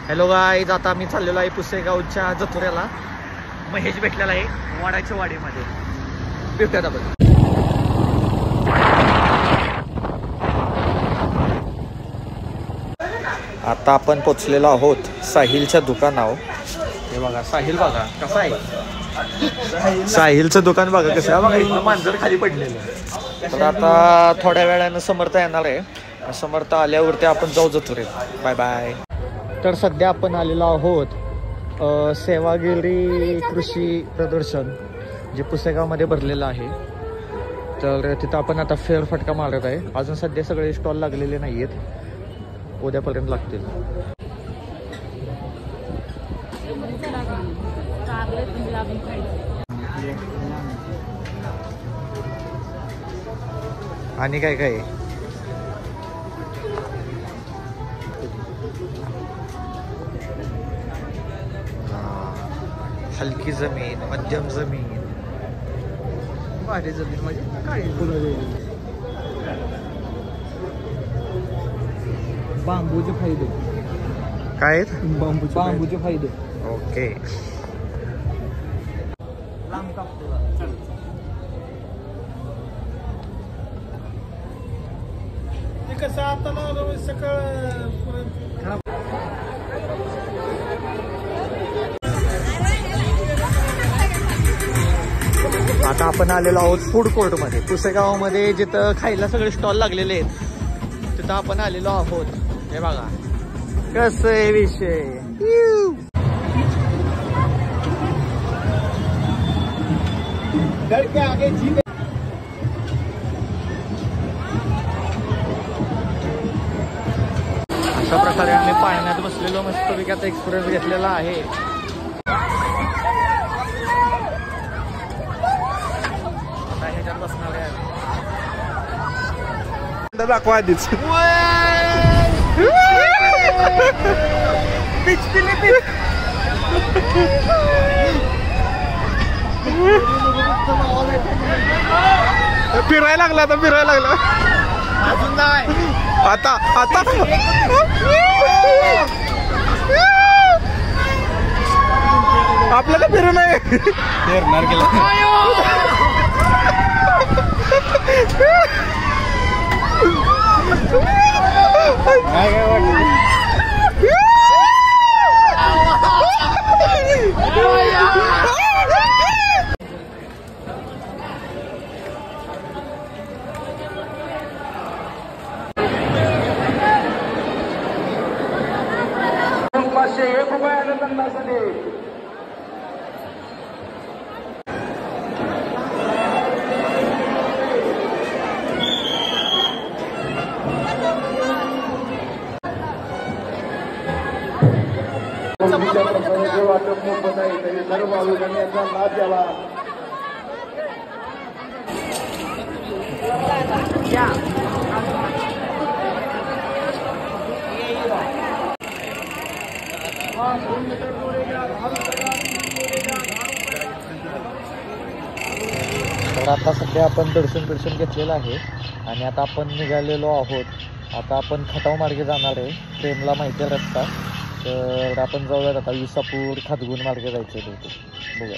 Hello guys, आता मी चाललेलो आहे पुसेगावच्या जतुऱ्याला. महेश भेटलेला आहे वाड्याच्या वाडीमध्ये. भेटूयात आपण. आता आपण पोचलेलो आहोत साहिलच्या दुकानावर. हे बघा साहिल, बघा कसं आहे साहिलचं दुकान, बघा कसं आहे. बघा इथं मांजर खाली पडलेलं. तर आता थोड्या वेळानं समर्थ येणार आहे. समर्थ आल्यावरती आपण जाऊ जतुऱ्यात. Bye bye. तर सध्या आपण आलेलो आहोत सेवागिरी कृषी प्रदर्शन, जे पुसेगावमध्ये भरलेलं आहे. तर तिथं आपण आता फेरफटका मारत आहे. अजून सध्या सगळे स्टॉल लागलेले नाही आहेत, उद्यापर्यंत लागतील. आणि काय काय हलकी जमीन, मध्यम जमीन, भारी जमीन म्हणजे काय, बांबूचे फायदे काय बांबूचे फायदे. ओके. कसं आता सकाळ आता आपण आलेलो आहोत फूड कोर्ट मध्ये. पुसेगावमध्ये जिथं खायला सगळे स्टॉल लागलेले आहेत तिथं आपण आलेलो आहोत. हे बघा कसं आहे विषय. अशा प्रकारे आम्ही पाण्यात बसलेलो मस्तपैकी आता एक्सपिरियन्स घेतलेला आहे. बसणार आहे दाखवा आधीच. फिरायला लागला, आता फिरायला लागला. अजून नाही. आता आता आपल्याला फिरू नये. फिरणार गेला. काय काय वाटत ₹501 आनंदासाठी. वाटप मोफत आहे, तरी सर्व भाविकांनी याचा लाभ द्यावा. तर आता सध्या आपण दर्शन घेतलेलं आहे आणि आता आपण निघालेलो आहोत. आता आपण खटाव मार्गे जाणार आहे. प्रेमला माहिती आहे रस्ता. तर आपण जाऊयात आता. विसापूर खातगुण मार्गे जायचं आहे. बघा.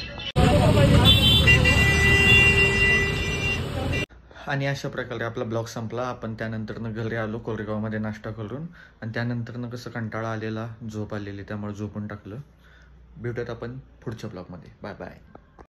आणि अशा प्रकारे आपला ब्लॉग संपला. आपण त्यानंतरनं घरी आलो कोरेगावमध्ये नाश्ता करून. आणि त्यानंतरनं कसं कंटाळा आलेला, झोप आलेली, त्यामुळे झोपून टाकलं. भेटूयात आपण पुढच्या ब्लॉगमध्ये. Bye bye.